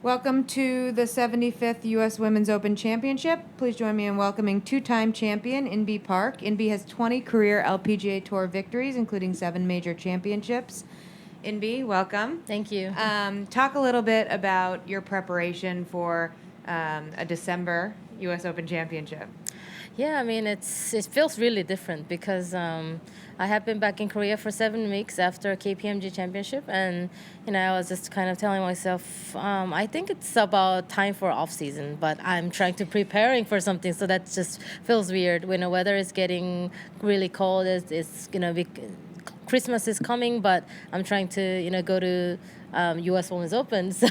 Welcome to the 75th U.S. Women's Open Championship. Please join me in welcoming two-time champion Inbee Park. Inbee has 20 career LPGA Tour victories, including 7 major championships. Inbee, welcome. Thank you. Talk a little bit about your preparation for a December U.S. Open Championship. Yeah, I mean it feels really different because I have been back in Korea for 7 weeks after KPMG Championship, and I was just kind of telling myself I think it's about time for off season, but I'm trying to preparing for something, so that just feels weird when the weather is getting really cold. It's be Christmas is coming, but I'm trying to go to U.S. Women's Open. So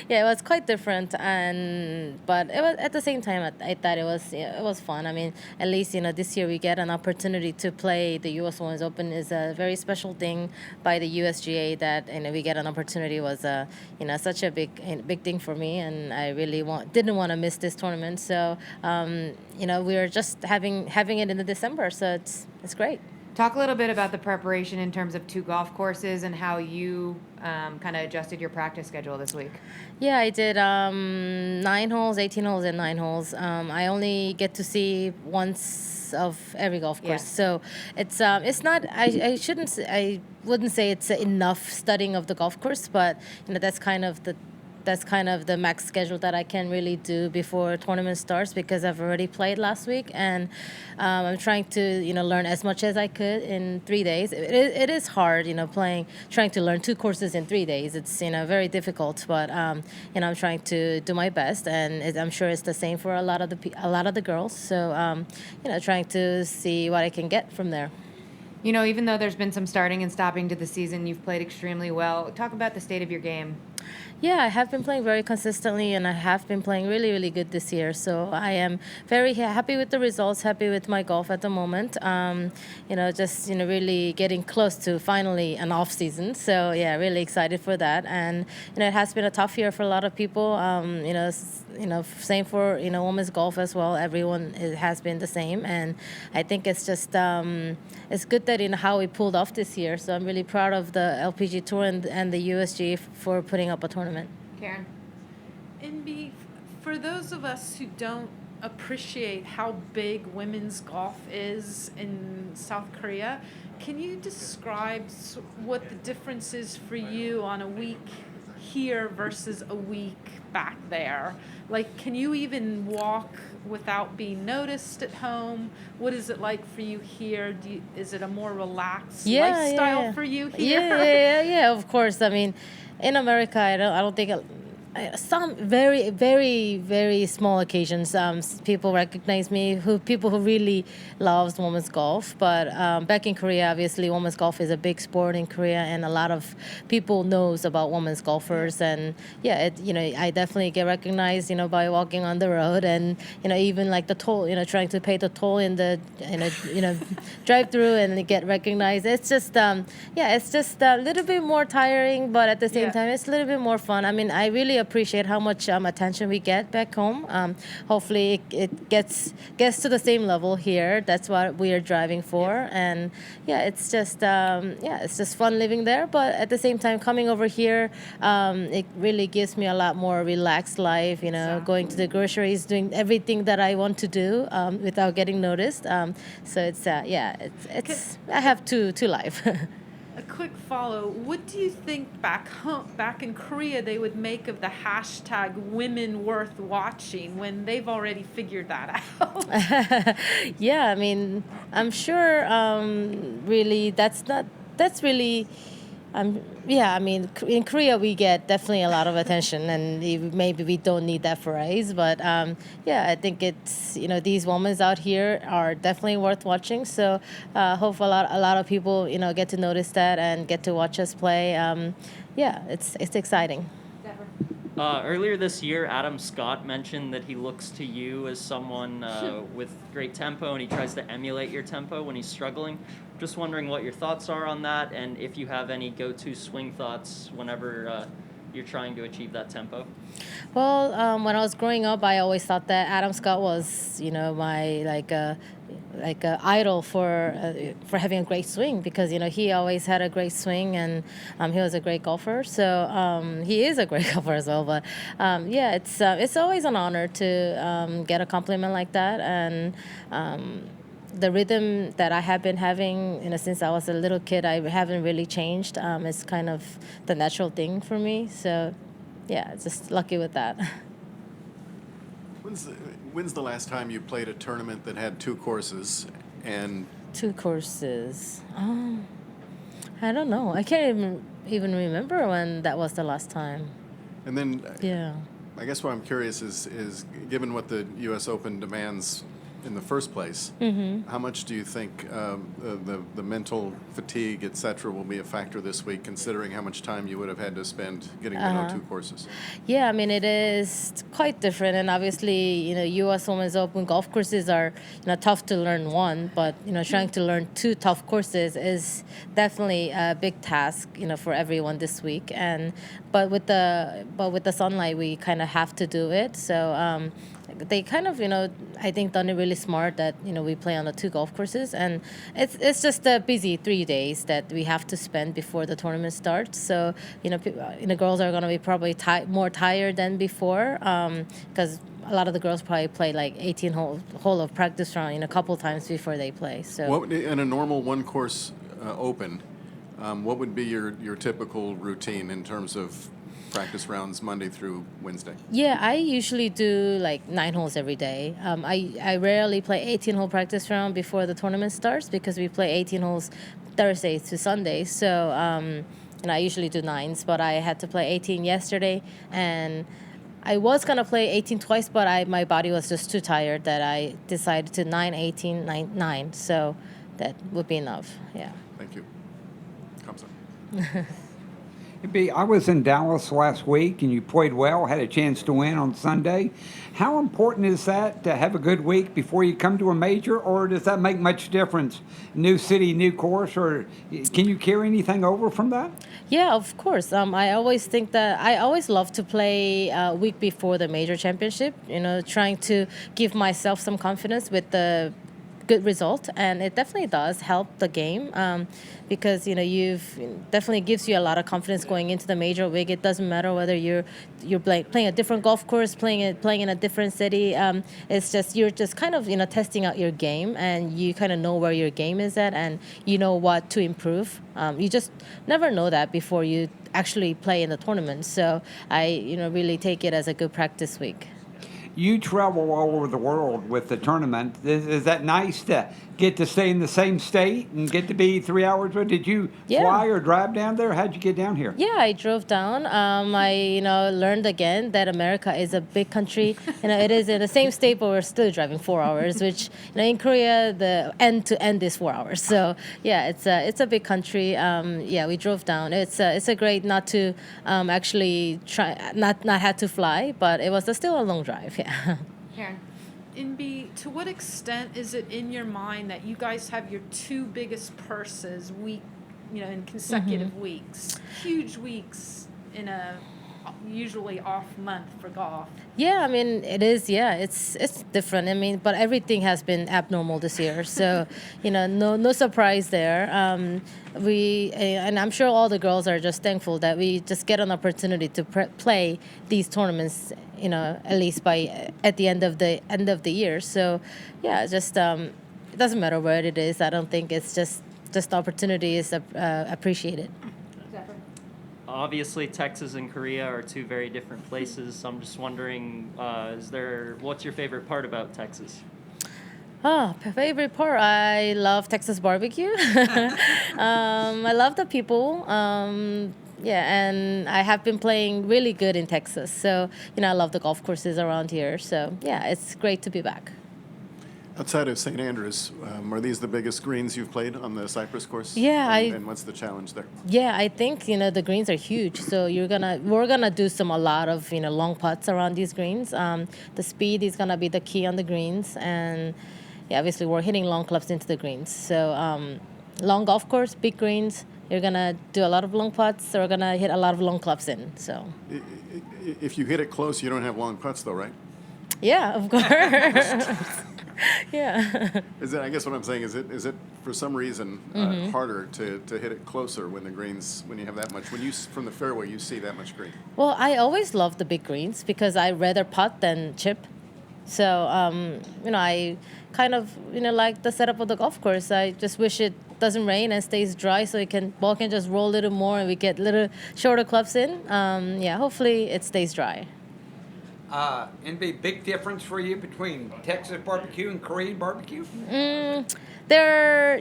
yeah, it was quite different, but it was at the same time I thought it was fun. I mean, at least this year we get an opportunity to play the U.S. Women's Open is a very special thing by the USGA that we get an opportunity was such a big thing for me, and I really didn't want to miss this tournament. So we are just having it in the December, so it's great. Talk a little bit about the preparation in terms of 2 golf courses and how you kind of adjusted your practice schedule this week. Yeah, I did 9 holes, 18 holes, and 9 holes. I only get to see once of every golf course, so it's not. I wouldn't say it's enough studying of the golf course, but that's kind of the max schedule that I can really do before tournament starts, because I've already played last week, and I'm trying to learn as much as I could in 3 days. It is hard, trying to learn 2 courses in 3 days. It's very difficult, but I'm trying to do my best, and I'm sure it's the same for a lot of the girls. So trying to see what I can get from there. Even though there's been some starting and stopping to the season, you've played extremely well. Talk about the state of your game. Yeah, I have been playing very consistently, and I have been playing really, really good this year. So I am very happy with the results, happy with my golf at the moment. Just really getting close to finally an off season. So yeah, really excited for that. And it has been a tough year for a lot of people. Same for women's golf as well. Everyone it has been the same, and I think it's just it's good that how we pulled off this year. So I'm really proud of the LPG Tour and the USG for putting up a tournament. Karen. Inbee, for those of us who don't appreciate how big women's golf is in South Korea, can you describe what the difference is for you on a week here versus a week back there? Like, can you even walk without being noticed at home? What is it like for you here? Is it a more relaxed lifestyle for you here? Yeah, of course. I mean, in America, I don't think some very, very, very small occasions, people recognize me, people who really loves women's golf. But back in Korea, obviously, women's golf is a big sport in Korea, and a lot of people knows about women's golfers. And yeah, I definitely get recognized, by walking on the road, and even like the toll, trying to pay the toll in the drive through and get recognized. It's just it's just a little bit more tiring, but at the same time, it's a little bit more fun. I mean, I really appreciate how much attention we get back home. Hopefully it gets to the same level here. That's what we are driving for. And it's just fun living there, but at the same time coming over here, it really gives me a lot more relaxed life, going to the groceries, doing everything that I want to do without getting noticed. So it's I have two life. A quick follow. What do you think back in Korea, they would make of the hashtag women worth watching when they've already figured that out? Yeah, I mean, I'm sure really that's really I mean, in Korea we get definitely a lot of attention, and maybe we don't need that phrase, but I think it's these women out here are definitely worth watching. So hope a lot of people get to notice that and get to watch us play. It's exciting. Earlier this year, Adam Scott mentioned that he looks to you as someone with great tempo, and he tries to emulate your tempo when he's struggling. Just wondering what your thoughts are on that, and if you have any go-to swing thoughts whenever you're trying to achieve that tempo. Well, when I was growing up, I always thought that Adam Scott was, my like a idol for having a great swing, because he always had a great swing, and he was a great golfer. So he is a great golfer as well. But yeah, it's always an honor to get a compliment like that, and the rhythm that I have been having, since I was a little kid, I haven't really changed. It's kind of the natural thing for me. So, yeah, just lucky with that. When's the last time you played a tournament that had two courses? And 2 courses. I don't know. I can't even remember when that was the last time. and then Yeah. I guess what I'm curious is given what the U.S. Open demands in the first place, how much do you think the mental fatigue, et cetera, will be a factor this week, considering how much time you would have had to spend getting to know two courses? Yeah, I mean, it is quite different, and obviously, U.S. Women's Open golf courses are, tough to learn one, but trying to learn 2 tough courses is definitely a big task, for everyone this week. But with the sunlight, we kind of have to do it. So they kind of, I think done it really smart that we play on the 2 golf courses, and it's just a busy 3 days that we have to spend before the tournament starts. So girls are going to be probably more tired than before, because a lot of the girls probably play like 18 hole of practice round a couple times before they play. So What in a normal one course Open, what would be your typical routine in terms of practice rounds Monday through Wednesday? yeah, I usually do like 9 holes every day. I rarely play 18-hole practice round before the tournament starts, because we play 18 holes Thursday to Sunday. So I usually do 9s, but I had to play 18 yesterday, and I was gonna play 18 twice, but my body was just too tired that I decided to 9, 18, 9, 9. So that would be enough. Yeah. Thank you. Comes up. I was in Dallas last week, and you played well, had a chance to win on Sunday. How important is that to have a good week before you come to a major, or does that make much difference? New city, new course, or can you carry anything over from that? Yeah, of course. I always think that I always love to play a week before the major championship, trying to give myself some confidence with the good result, and it definitely does help the game, because you've definitely gives you a lot of confidence going into the major week. It doesn't matter whether you're playing a different golf course, playing in a different city. It's just you're just kind of testing out your game, and you kind of know where your game is at, and you know what to improve. You just never know that before you actually play in the tournament. So I really take it as a good practice week. You travel all over the world with the tournament. Is that nice to get to stay in the same state and get to be 3 hours? Did you fly or drive down there? How'd you get down here? Yeah, I drove down. I learned again that America is a big country. It is in the same state, but we're still driving 4 hours. Which in Korea, the end to end is 4 hours. So yeah, it's a big country. Yeah, we drove down. It's a great not to actually try not had to fly, but it was still a long drive. Yeah. Karen. Inbee, to what extent is it in your mind that you guys have your 2 biggest purses in consecutive weeks, huge weeks in a usually off month for golf? Yeah, I mean it is. Yeah, it's different. I mean, but everything has been abnormal this year, so no surprise there. And I'm sure all the girls are just thankful that we just get an opportunity to play these tournaments. At least at the end of the year. So yeah, just it doesn't matter where it is. I don't think it's just the opportunity is appreciated. Obviously, Texas and Korea are 2 very different places. So I'm just wondering, what's your favorite part about Texas? Oh, favorite part. I love Texas barbecue. I love the people. Yeah, and I have been playing really good in Texas. So, I love the golf courses around here. So, yeah, it's great to be back. Outside of St. Andrews, are these the biggest greens you've played on the Cypress course? Yeah, and what's the challenge there? Yeah, I think the greens are huge. So we're gonna do a lot of long putts around these greens. The speed is gonna be the key on the greens, and yeah, obviously we're hitting long clubs into the greens. So long golf course, big greens. You're gonna do a lot of long putts. So we're gonna hit a lot of long clubs in. So If you hit it close, you don't have long putts, though, right? yeah, of course. Yeah. Is it? I guess what I'm saying is it for some reason harder to hit it closer when the greens when you have that much when you from the fairway you see that much green. Well, I always love the big greens because I rather putt than chip. So, I kind of, like the setup of the golf course. I just wish it doesn't rain and stays dry so ball can just roll a little more and we get little shorter clubs in. Hopefully it stays dry. Inbee, big difference for you between Texas barbecue and Korean barbecue? They're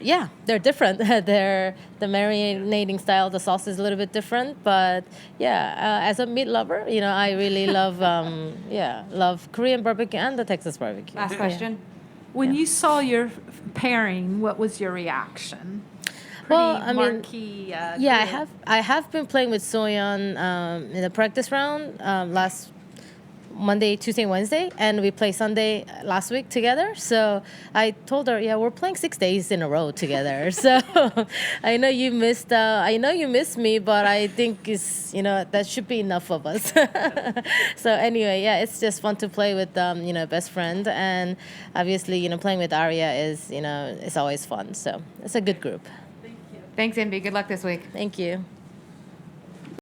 different. The marinating style, the sauce is a little bit different, but as a meat lover, I really love, love Korean barbecue and the Texas barbecue. Last question. When you saw your pairing, what was your reaction? Well, Pretty I mean, marquee. I have been playing with Soyeon in the practice round last Monday, Tuesday, Wednesday, and we played Sunday last week together. So I told her, we're playing 6 days in a row together. So I know you missed me, but I think that should be enough of us. So anyway, it's just fun to play with best friend, and obviously playing with Arya is it's always fun. So it's a good group. Thanks, Inbee. Good luck this week. Thank you.